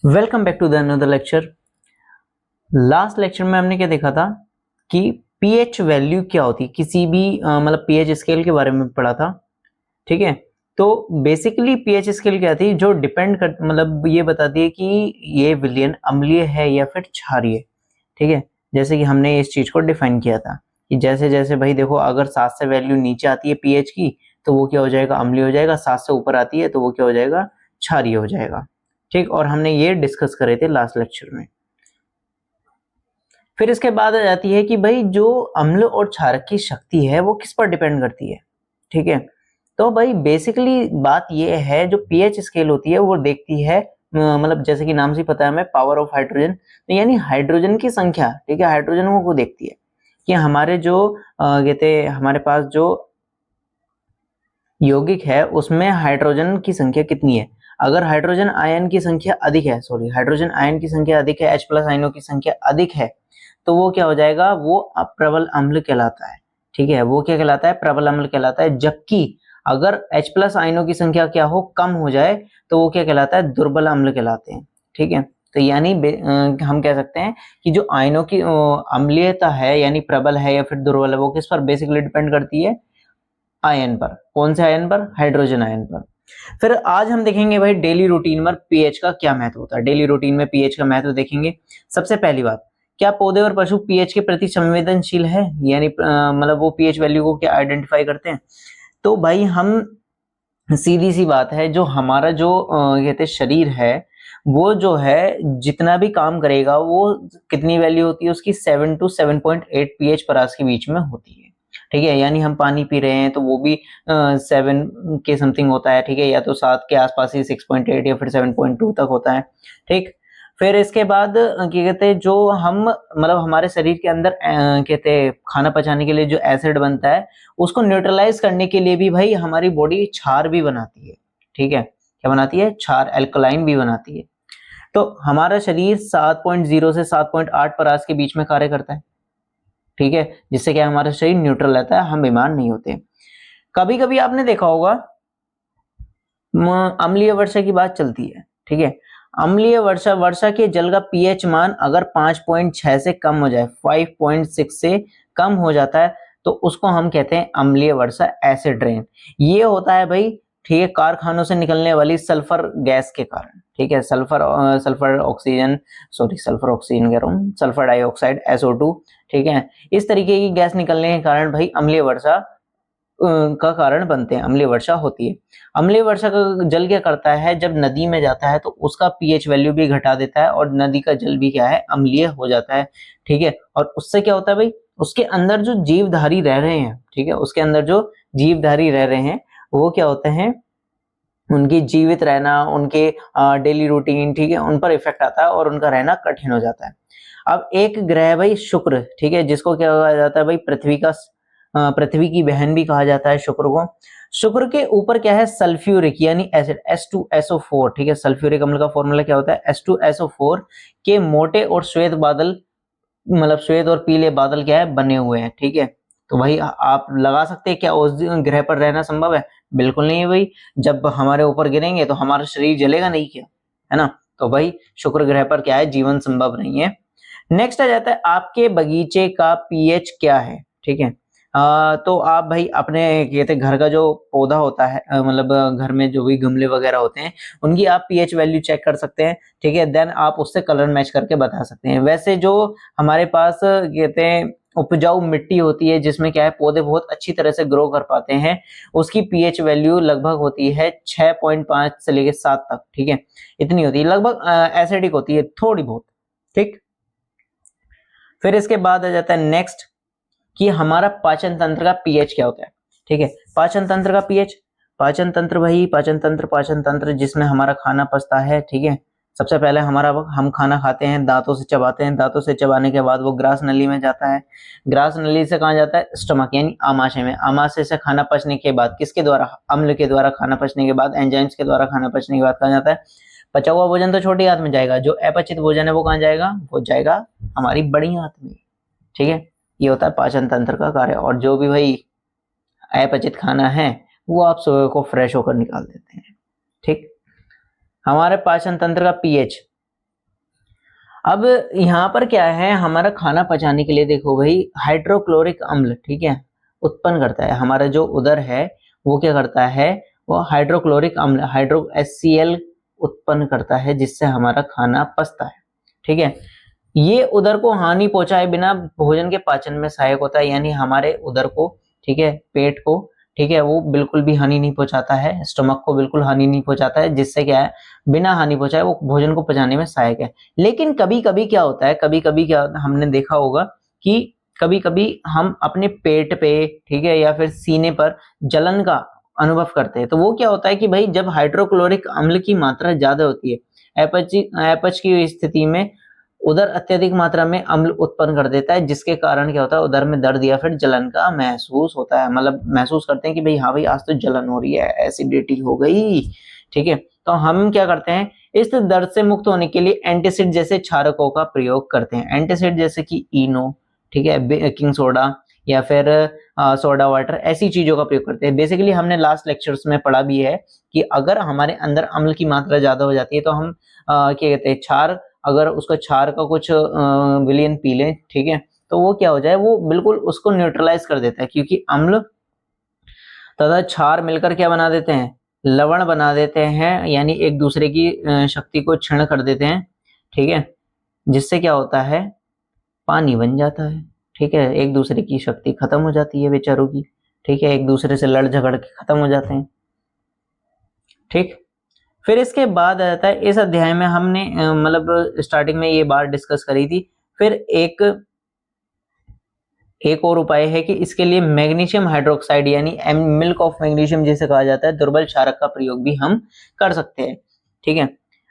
Welcome back to the another lecture. Last lecture में हमने क्या देखा था कि पीएच वैल्यू क्या होती है, किसी भी मतलब पीएच स्केल के बारे में पढ़ा था। ठीक है, तो बेसिकली पीएच स्केल क्या थी, जो डिपेंड कर मतलब ये बताती है कि ये विलयन अम्लीय है या फिर क्षारीय। ठीक है, जैसे कि हमने इस चीज को डिफाइन किया था कि जैसे जैसे भाई देखो, अगर 7 से वैल्यू नीचे आती है पीएच की तो वो क्या हो जाएगा, अम्लीय हो जाएगा। 7 से ऊपर आती है तो वो क्या हो जाएगा, क्षारीय हो जाएगा। ठीक, और हमने ये डिस्कस करे थे लास्ट लेक्चर में। फिर इसके बाद आ जाती है कि भाई जो अम्ल और क्षारक की शक्ति है वो किस पर डिपेंड करती है। ठीक है, तो भाई बेसिकली बात ये है, जो पीएच स्केल होती है वो देखती है मतलब जैसे कि नाम से पता है हमें, पावर ऑफ हाइड्रोजन, तो यानी हाइड्रोजन की संख्या। ठीक है, हाइड्रोजन को देखती है कि हमारे जो कहते हैं हमारे पास जो यौगिक है उसमें हाइड्रोजन की संख्या कितनी है। अगर हाइड्रोजन आयन की संख्या अधिक है, सॉरी हाइड्रोजन आयन की संख्या अधिक है, H प्लस आयनों की संख्या अधिक है, तो वो क्या हो जाएगा, वो प्रबल अम्ल कहलाता है। ठीक है, वो क्या कहलाता है, प्रबल अम्ल कहलाता है। जबकि अगर H प्लस आयनों की संख्या क्या हो, कम हो जाए, तो वो क्या कहलाता है, दुर्बल अम्ल कहलाते हैं। ठीक है, तो यानी हम कह सकते हैं कि जो आयनों की अम्लीयता है यानी प्रबल है या फिर दुर्बल है, वो किस पर बेसिकली डिपेंड करती है, आयन पर। कौन से आयन पर, हाइड्रोजन आयन पर। फिर आज हम देखेंगे भाई डेली रूटीन में पीएच का क्या महत्व होता है। डेली रूटीन में पीएच का महत्व देखेंगे। सबसे पहली बात, क्या पौधे और पशु पीएच के प्रति संवेदनशील है, यानी मतलब वो पीएच वैल्यू को क्या आइडेंटिफाई करते हैं। तो भाई हम, सीधी सी बात है, जो हमारा जो कहते हैं शरीर है, वो जो है जितना भी काम करेगा वो कितनी वैल्यू होती है उसकी, 7 to 7.8 पीएच परास के बीच में होती है। ठीक है, यानी हम पानी पी रहे हैं तो वो भी 7 के समथिंग होता है। ठीक है, या तो 7 के आसपास ही 6.8 या फिर 7.2 तक होता है। ठीक, फिर इसके बाद क्या कहते हैं, जो हम मतलब हमारे शरीर के अंदर कहते हैं खाना पचाने के लिए जो एसिड बनता है, उसको न्यूट्रलाइज करने के लिए भी भाई हमारी बॉडी क्षार भी बनाती है। ठीक है, क्या बनाती है, क्षार, एल्कलाइन भी बनाती है। तो हमारा शरीर 7.0 से 7.8 परास के बीच में कार्य करता है। ठीक है, जिससे क्या हमारा शरीर न्यूट्रल रहता है, हम बीमार नहीं होते। कभी कभी आपने देखा होगा अम्लीय वर्षा की बात चलती है। ठीक है, अम्लीय वर्षा, वर्षा के जल का पीएच मान अगर 5.6 से कम हो जाए, 5.6 से कम हो जाता है, तो उसको हम कहते हैं अम्लीय वर्षा, एसिड रेन। ये होता है भाई, ठीक है, कारखानों से निकलने वाली सल्फर गैस के कारण। ठीक है, sulphur oxygen, sorry sulphur oxygen कह रहा हूँ, सल्फर डाइऑक्साइड, SO2। ठीक है, इस तरीके की गैस निकलने के कारण भाई अम्लीय वर्षा का कारण बनते हैं, अम्लीय वर्षा होती है। अम्लीय वर्षा का जल क्या करता है, जब नदी में जाता है तो उसका पीएच वैल्यू भी घटा देता है और नदी का जल भी क्या है, अम्लीय हो जाता है। ठीक है, और उससे क्या होता है भाई, उसके अंदर जो जीवधारी रह रहे हैं, ठीक है, उसके अंदर जो जीवधारी रह रहे हैं, वो क्या होते हैं, उनकी जीवित रहना, उनके डेली रूटीन, ठीक है, उन पर इफेक्ट आता है और उनका रहना कठिन हो जाता है। अब एक ग्रह भाई शुक्र, ठीक है, जिसको क्या कहा जाता है भाई, पृथ्वी की बहन भी कहा जाता है शुक्र को। शुक्र के ऊपर क्या है, सल्फ्यूरिक यानी एसिड, H2SO4। ठीक है, सल्फ्यूरिक अम्ल का फॉर्मूला क्या होता है, H2SO4 के मोटे और श्वेत बादल, मतलब श्वेत और पीले बादल क्या है, बने हुए हैं। ठीक है, तो भाई आप लगा सकते हैं क्या उस ग्रह पर रहना संभव है, बिल्कुल नहीं है भाई। जब हमारे ऊपर गिरेंगे तो हमारा शरीर जलेगा नहीं क्या, है ना। तो भाई शुक्र ग्रह पर क्या है, जीवन संभव नहीं है। नेक्स्ट आ जाता है, आपके बगीचे का पीएच क्या है। ठीक है, तो आप भाई अपने कहते घर का जो पौधा होता है, मतलब घर में जो भी गमले वगैरह होते हैं, उनकी आप पीएच वैल्यू चेक कर सकते हैं। ठीक है, देन आप उससे कलर मैच करके बता सकते हैं। वैसे जो हमारे पास कहते हैं उपजाऊ मिट्टी होती है, जिसमें क्या है पौधे बहुत अच्छी तरह से ग्रो कर पाते हैं, उसकी पीएच वैल्यू लगभग होती है 6.5 से लेकर 7 तक। ठीक है, इतनी होती है, लगभग एसिडिक होती है थोड़ी बहुत। ठीक, फिर इसके बाद आ जाता है नेक्स्ट, कि हमारा पाचन तंत्र का पीएच क्या होता है। ठीक है, पाचन तंत्र का पीएच, पाचन तंत्र जिसमें हमारा खाना पचता है। ठीक है, सबसे पहले हम खाना खाते हैं, दांतों से चबाते हैं, दांतों से चबाने के बाद वो ग्रास नली में जाता है। ग्रास नली से कहाँ जाता है, स्टमक यानी आमाशय में। आमाशय से खाना पचने के बाद किसके द्वारा, अम्ल के द्वारा खाना पचने के बाद, एंजाइम्स के द्वारा खाना पचने के बाद कहाँ जाता है, पचा हुआ भोजन तो छोटी आंत में जाएगा, जो अपचित भोजन है वो कहाँ जाएगा, वो जाएगा हमारी बड़ी आंत में। ठीक है, ये होता है पाचन तंत्र का कार्य। और जो भी भाई अपचित खाना है वो आप सुबह को फ्रेश होकर निकाल देते हैं। ठीक, हमारे पाचन तंत्र का पीएच, अब यहाँ पर क्या है, हमारा खाना पचाने के लिए देखो भाई हाइड्रोक्लोरिक अम्ल, ठीक है, उत्पन्न करता है। हमारा जो उदर है वो क्या करता है, वो हाइड्रोक्लोरिक अम्ल हाइड्रो HCl उत्पन्न करता है, जिससे हमारा खाना पचता है, ठीक है। ये उदर को हानि पहुंचाए बिना भोजन के पाचन में सहायक होता है, यानी हमारे उदर को, ठीक है, पेट को, ठीक है, वो बिल्कुल भी हानि नहीं पहुंचाता है, स्टमक को बिल्कुल हानि नहीं पहुंचाता है, जिससे क्या है, बिना हानि पहुंचाए वो भोजन को पचाने में सहायक है। लेकिन कभी कभी क्या होता है, कभी कभी क्या हमने देखा होगा कि कभी कभी हम अपने पेट पे, ठीक है, या फिर सीने पर जलन का अनुभव करते हैं। तो वो क्या होता है कि भाई जब हाइड्रोक्लोरिक अम्ल की मात्रा ज्यादा होती है, अपच की स्थिति में उदर अत्यधिक मात्रा में अम्ल उत्पन्न कर देता है, जिसके कारण क्या होता है, उदर में दर्द या फिर जलन का महसूस होता है। मतलब महसूस करते हैं कि भाई हाँ भाई आज तो जलन हो रही है, एसिडिटी हो गई, ठीक है। तो हम क्या करते हैं, इस दर्द से मुक्त होने के लिए एंटासिड जैसे क्षारकों का प्रयोग करते हैं। एंटासिड जैसे कि इनो, ठीक है, बेकिंग सोडा या फिर सोडा वाटर, ऐसी चीजों का प्रयोग करते हैं। बेसिकली हमने लास्ट लेक्चर्स में पढ़ा भी है कि अगर हमारे अंदर अम्ल की मात्रा ज्यादा हो जाती है तो हम क्या कहते हैं, क्षार, अगर उसका क्षार का कुछ विलयन पी लें, ठीक है, तो वो क्या हो जाए, वो बिल्कुल उसको न्यूट्रलाइज कर देता है, क्योंकि अम्ल तथा क्षार मिलकर क्या बना देते हैं, लवण बना देते हैं, यानी एक दूसरे की शक्ति को क्षीण कर देते हैं, ठीक है, जिससे क्या होता है, पानी बन जाता है, ठीक है, एक दूसरे की शक्ति खत्म हो जाती है बेचारों की, ठीक है, एक दूसरे से लड़ झगड़ के खत्म हो जाते हैं, ठीक। फिर इसके बाद आ जाता है, इस अध्याय में हमने मतलब स्टार्टिंग में ये बात डिस्कस करी थी। फिर एक और उपाय है कि इसके लिए मैग्नीशियम हाइड्रोक्साइड यानी मिल्क ऑफ मैग्नीशियम जिसे कहा जाता है, दुर्बल क्षारक का प्रयोग भी हम कर सकते हैं, ठीक है।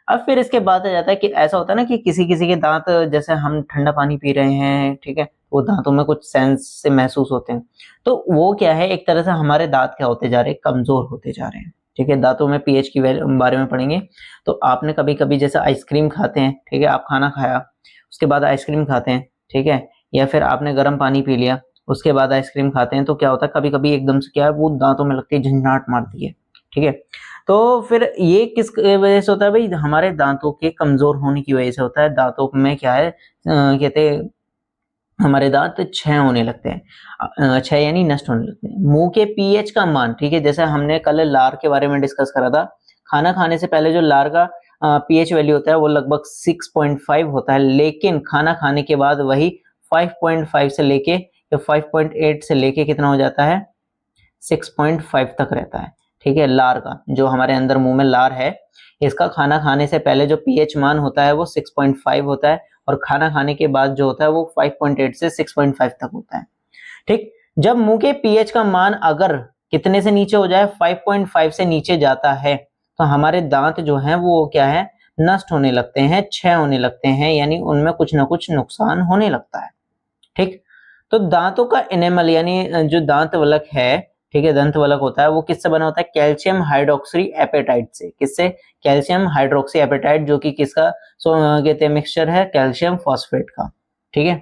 अब फिर इसके बाद आ जाता है कि ऐसा होता है ना कि किसी किसी के दांत, जैसे हम ठंडा पानी पी रहे हैं, ठीक है, वो दांतों में कुछ सेंस से महसूस होते हैं, तो वो क्या है, एक तरह से हमारे दांत क्या होते जा रहे हैं, कमजोर होते जा रहे हैं, ठीक है। दांतों में पीएच की बारे में पढ़ेंगे। तो आपने कभी कभी जैसे आइसक्रीम खाते हैं, ठीक है, आप खाना खाया उसके बाद आइसक्रीम खाते हैं, ठीक है, या फिर आपने गर्म पानी पी लिया उसके बाद आइसक्रीम खाते हैं, तो क्या होता है, कभी कभी एकदम से क्या है, वो दांतों में लगती है, झंझनाहट मारती है, ठीक है। तो फिर ये किस वजह से होता है भाई, हमारे दांतों के कमजोर होने की वजह से होता है। दांतों में क्या है, कहते हैं, हमारे दांत क्षय होने लगते हैं, क्षय यानी नष्ट होने लगते हैं। मुंह के पीएच का मान, ठीक है, जैसे हमने कल लार के बारे में डिस्कस करा था, खाना खाने से पहले जो लार का पीएच वैल्यू होता है वो लगभग 6.5 होता है, लेकिन खाना खाने के बाद वही 5.5 से लेके या 5.8 से लेके कितना हो जाता है, 6.5 तक रहता है, ठीक है। लार का जो हमारे अंदर मुंह में लार है, इसका खाना खाने से पहले जो पीएच मान होता है वो 6.5 होता है, और खाना खाने के बाद जो होता है वो 5.8 से 6.5 तक होता है, ठीक। जब मुंह के पीएच का मान अगर कितने से नीचे हो जाए, 5.5 से नीचे जाता है, तो हमारे दांत जो हैं वो क्या है, नष्ट होने लगते हैं, क्षय होने लगते हैं, यानी उनमें कुछ ना कुछ नुकसान होने लगता है, ठीक। तो दांतों का इनेमल यानी जो दांत वलक है, ठीक है, दंत वलक होता है, वो किससे बना होता है, कैल्शियम हाइड्रोक्सी एपेटाइट से। किससे, कैल्शियम हाइड्रोक्सी एपेटाइट, जो कि किसका कहते हैं, मिक्सचर है कैल्शियम फॉस्फेट का, ठीक है,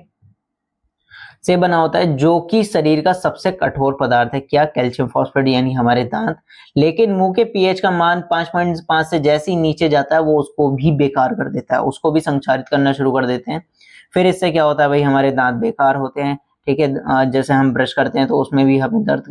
से बना होता है, जो कि शरीर का सबसे कठोर पदार्थ है। क्या, कैल्शियम फॉस्फेट, यानी हमारे दांत। लेकिन मुंह के पीएच का मान 5.5 से जैसे ही नीचे जाता है वो उसको भी बेकार कर देता है, उसको भी संक्षारित करना शुरू कर देते हैं। फिर इससे क्या होता है भाई, हमारे दांत बेकार होते हैं, ठीक है। जैसे हम ब्रश करते हैं तो उसमें भी हमें दर्द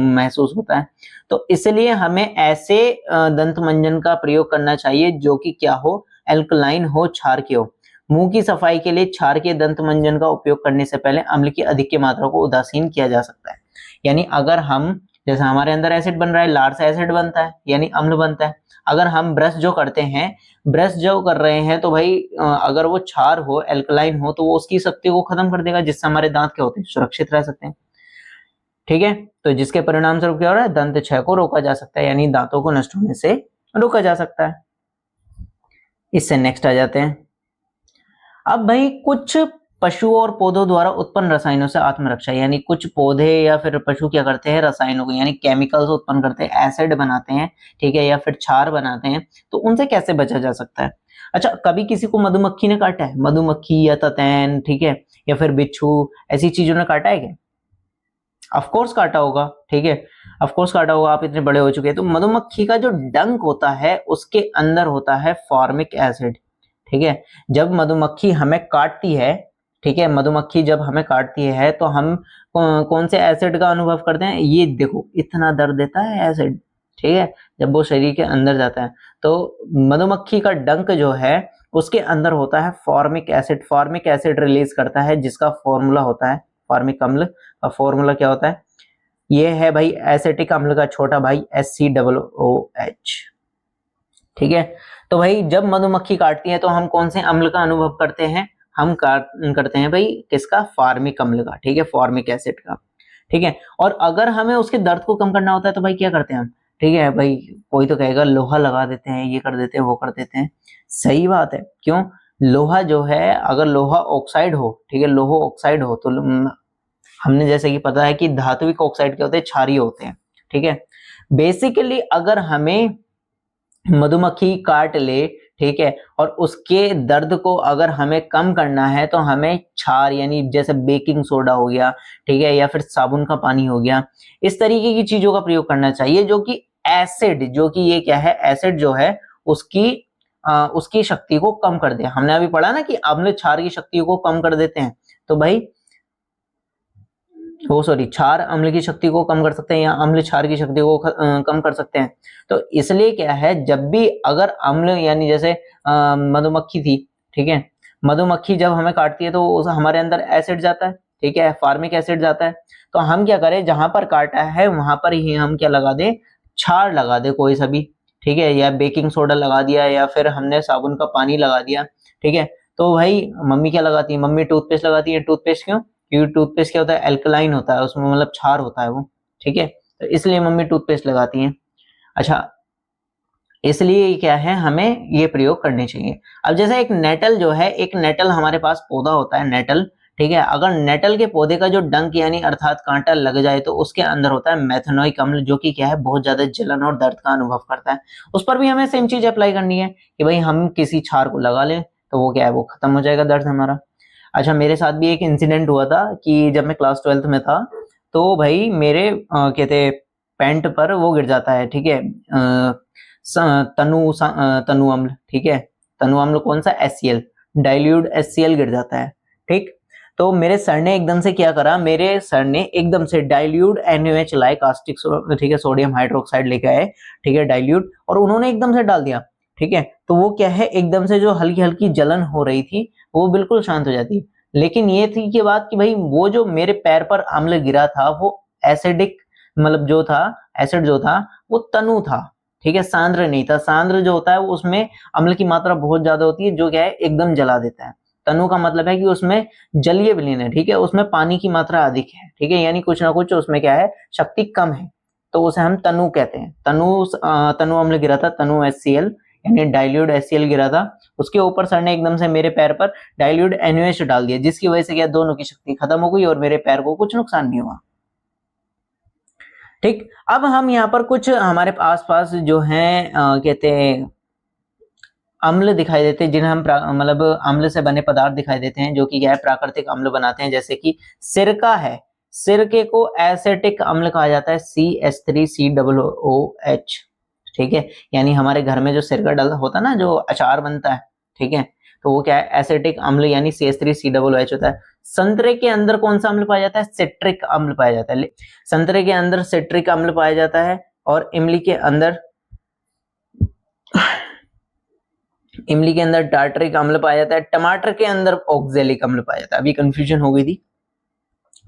महसूस होता है। तो इसलिए हमें ऐसे दंत मंजन का प्रयोग करना चाहिए जो कि क्या हो, एल्कलाइन हो, क्षार के हो। मुंह की सफाई के लिए क्षार के दंत मंजन का उपयोग करने से पहले अम्ल की अधिक की मात्रा को उदासीन किया जा सकता है। यानी अगर हम, जैसे हमारे अंदर एसिड बन रहा है, लार से एसिड बनता है यानी अम्ल बनता है, अगर हम ब्रश जो करते हैं, ब्रश जो कर रहे हैं, तो भाई अगर वो क्षार हो, एल्कलाइन हो, तो वो उसकी शक्ति को खत्म कर देगा, जिससे हमारे दांत क्या होते हैं, सुरक्षित रह सकते हैं, ठीक है। तो जिसके परिणाम स्वरूप क्या हो रहा है, दंत क्षय को रोका जा सकता है, यानी दांतों को नष्ट होने से रोका जा सकता है। इससे नेक्स्ट आ जाते हैं। अब भाई कुछ पशुओं और पौधों द्वारा उत्पन्न रसायनों से आत्मरक्षा, यानी कुछ पौधे या फिर पशु क्या करते हैं, रसायनों को यानी केमिकल्स उत्पन्न करते हैं, एसिड बनाते हैं, ठीक है, या फिर क्षार बनाते हैं, तो उनसे कैसे बचा जा सकता है। अच्छा, कभी किसी को मधुमक्खी ने काटा है, मधुमक्खी या ततैन, ठीक है, या फिर बिच्छू, ऐसी चीजों ने काटा है क्या, ऑफ कोर्स काटा होगा, ठीक है, ऑफ कोर्स काटा होगा, आप इतने बड़े हो चुके हैं। तो मधुमक्खी का जो डंक होता है उसके अंदर होता है फॉर्मिक एसिड, ठीक है। जब मधुमक्खी हमें काटती है, ठीक है, मधुमक्खी जब हमें काटती है तो हम कौन से एसिड का अनुभव करते हैं? ये देखो इतना दर्द देता है एसिड, ठीक है, जब वो शरीर के अंदर जाता है। तो मधुमक्खी का डंक जो है उसके अंदर होता है formic acid, formic acid release करता है, जिसका फॉर्मूला होता है, फॉर्मिक अम्ल का फॉर्मूला क्या होता है? ये है भाई एसिटिक अम्ल का छोटा भाई HCOOH, ठीक है। तो भाई जब मधुमक्खी काटती है तो हम कौन से अम्ल का अनुभव करते हैं? हम करते हैं भाई किसका? फॉर्मिक अम्ल का, ठीक है, फॉर्मिक एसिड का, ठीक है। और अगर हमें उसके दर्द को कम करना होता है तो भाई क्या करते हैं हम? ठीक है भाई, कोई तो कहेगा लोहा लगा देते हैं, ये कर देते हैं, वो कर देते हैं। सही बात है, क्यों? लोहा जो है, अगर लोहा ऑक्साइड हो, ठीक है, लोहा ऑक्साइड हो तो हमने जैसे कि पता है कि धात्विक ऑक्साइड क्या होते हैं? क्षारीय होते हैं, ठीक है। बेसिकली अगर हमें मधुमक्खी काट ले, ठीक है, और उसके दर्द को अगर हमें कम करना है तो हमें क्षार यानी जैसे बेकिंग सोडा हो गया, ठीक है, या फिर साबुन का पानी हो गया, इस तरीके की चीजों का प्रयोग करना चाहिए, जो कि एसिड, जो कि ये क्या है? एसिड जो है उसकी उसकी शक्ति को कम कर दे। हमने अभी पढ़ा ना कि अम्ल क्षार की शक्ति को कम कर देते हैं, तो भाई वो सॉरी क्षार अम्ल की शक्ति को कम कर सकते हैं या अम्ल क्षार की शक्ति को कम कर सकते हैं। तो इसलिए क्या है, जब भी अगर अम्ल यानी जैसे मधुमक्खी थी, ठीक है, मधुमक्खी जब हमें काटती है तो हमारे अंदर एसिड जाता है, ठीक है, फार्मिक एसिड जाता है। तो हम क्या करें, जहां पर काटा है वहां पर ही हम क्या लगा दे? क्षार लगा दे कोई सा भी, ठीक है, या बेकिंग सोडा लगा दिया, या फिर हमने साबुन का पानी लगा दिया, ठीक है। तो भाई मम्मी क्या लगाती है? मम्मी टूथपेस्ट लगाती है। टूथपेस्ट क्यों? क्योंकि टूथपेस्ट क्या होता है? एल्कलाइन होता है, उसमें मतलब क्षार होता है वो, ठीक है, तो इसलिए मम्मी टूथपेस्ट लगाती हैं। अच्छा, इसलिए क्या है, हमें ये प्रयोग करने चाहिए। अब जैसे एक नेटल जो है, एक नेटल हमारे पास पौधा होता है नेटल, ठीक है, अगर नेटल के पौधे का जो डंक यानी अर्थात कांटा लग जाए तो उसके अंदर होता है मेथनोइक अम्ल, जो कि क्या है? बहुत ज्यादा जलन और दर्द का अनुभव करता है। उस पर भी हमें सेम चीज अप्लाई करनी है कि भाई हम किसी क्षार को लगा लें तो वो क्या है? वो खत्म हो जाएगा दर्द हमारा। अच्छा, मेरे साथ भी एक इंसिडेंट हुआ था कि जब मैं क्लास 12th में था तो भाई मेरे कहते पैंट पर वो गिर जाता है, ठीक है, तनु अम्ल, ठीक है, तनु अम्ल कौन सा? HCl, डाइल्यूट HCl गिर जाता है, ठीक। तो मेरे सर ने एकदम से क्या करा, मेरे सर ने एकदम से डाइल्यूट NaOH लाए, कास्टिक ठीक है, सोडियम हाइड्रोक्साइड लेके आए, ठीक है, डाइल्यूट, और उन्होंने एकदम से डाल दिया, ठीक है। तो वो क्या है, एकदम से जो हल्की हल्की जलन हो रही थी वो बिल्कुल शांत हो जाती है। लेकिन ये थी कि बात कि भाई वो जो मेरे पैर पर अम्ल गिरा था वो एसिडिक, मतलब जो था एसिड जो था वो तनु था, ठीक है, सांद्र नहीं था। सांद्र जो होता है वो उसमें अम्ल की मात्रा बहुत ज्यादा होती है, जो क्या है? एकदम जला देता है। तनु का मतलब है कि उसमें जलीय विलीन है, ठीक है, उसमें पानी की मात्रा अधिक है, ठीक है, यानी कुछ ना कुछ उसमें क्या है? शक्ति कम है, तो उसे हम तनु कहते हैं। तनु अम्ल गिरा था, तनु HCl यानी डाइल्यूट HCl गिरा था। उसके ऊपर सर ने एकदम से मेरे पैर पर डाइल्यूट NaOH डाल दिया, जिसकी वजह से क्या? दोनों की शक्ति खत्म हो गई और मेरे पैर को कुछ नुकसान नहीं हुआ, ठीक। अब हम यहाँ पर कुछ हमारे आसपास जो हैं कहते हैं अम्ल दिखाई देते हैं, जिन्हें हम मतलब अम्ल से बने पदार्थ दिखाई देते हैं, जो कि क्या है? प्राकृतिक अम्ल बनाते हैं, जैसे कि सिरका है। सिरके को एसिटिक अम्ल कहा जाता है, CH3COOH, ठीक है, यानी हमारे घर में जो सिरका डल होता है ना, जो अचार बनता है, ठीक है, तो वो क्या है? एसिटिक अम्ल यानी CH3COOH होता है। संतरे के अंदर कौन सा अम्ल पाया जाता है? सिट्रिक अम्ल पाया जाता है। संतरे के अंदर सिट्रिक अम्ल पाया जाता है, और इमली के अंदर टार्टरिक अम्ल पाया जाता है। टमाटर के अंदर ऑक्जेलिक अम्ल पाया जाता है। अभी कंफ्यूजन हो गई थी,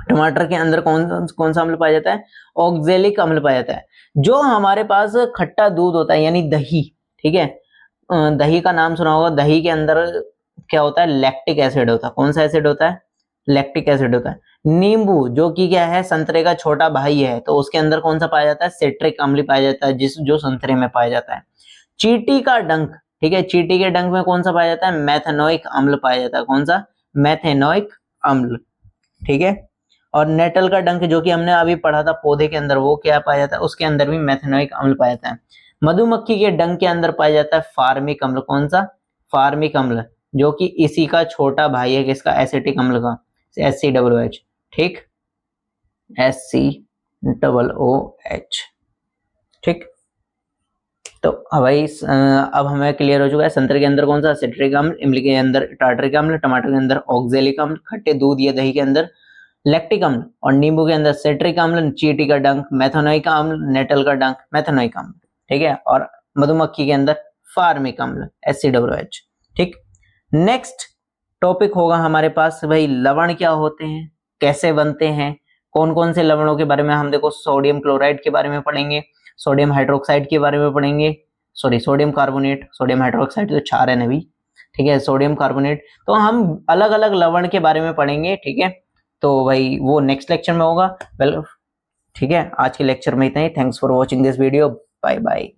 टमाटर के अंदर कौन सा अम्ल पाया जाता है? ऑक्जेलिक अम्ल पाया जाता है। जो हमारे पास खट्टा दूध होता है यानी दही, ठीक है, दही का नाम सुना होगा। दही के अंदर क्या होता है? लैक्टिक एसिड होता है। कौन सा एसिड होता है? लैक्टिक एसिड होता है। नींबू जो कि क्या है? संतरे का छोटा भाई है, तो उसके अंदर कौन सा पाया जाता है? सिट्रिक अम्ल पाया जाता है, जो संतरे में पाया जाता है। चींटी का डंक, ठीक है, चींटी के डंक में कौन सा पाया जाता है? मेथेनोइक अम्ल पाया जाता है। कौन सा? मेथेनोइक अम्ल, ठीक है। और नेटल का डंक जो कि हमने अभी पढ़ा था पौधे के अंदर, वो क्या पाया जाता है? उसके अंदर भी मेथेनोइक अम्ल पाया जाता है। मधुमक्खी के डंक के अंदर पाया जाता है फार्मिक अम्ल। कौन सा? फार्मिक अम्ल, जो कि इसी का छोटा भाई है, किसका? एसिटिक अम्ल का, HCOOH, ठीक, HCOOH, ठीक। तो भाई अब हमें क्लियर हो चुका है, संतरे के अंदर कौन सा, सिट्रिक अम्ल, इमली के अंदर टार्टरिक अम्ल, टमाटर के अंदर ऑक्जेलिक अम्ल, खट्टे दूध या दही के अंदर लैक्टिक अम्ल, और नींबू के अंदर सिट्रिक अम्ल, चींटी का डंक मेथनोइक अम्ल, नेटल का डंक मेथनोइक अम्ल, ठीक है, और मधुमक्खी के अंदर फार्मिक अम्ल HCOH। ठीक, नेक्स्ट टॉपिक होगा हमारे पास भाई लवण क्या होते हैं, कैसे बनते हैं, कौन कौन से लवणों के बारे में हम देखो सोडियम क्लोराइड के बारे में पढ़ेंगे, सोडियम हाइड्रोक्साइड के बारे में पढ़ेंगे, sorry sodium carbonate, sodium hydroxide तो क्षार है नभी, ठीक है, सोडियम कार्बोनेट, तो हम अलग अलग लवण के बारे में पढ़ेंगे, ठीक है। तो भाई वो नेक्स्ट लेक्चर में होगा। वेल ठीक है, आज के लेक्चर में इतना ही। Thanks for watching this video, bye bye.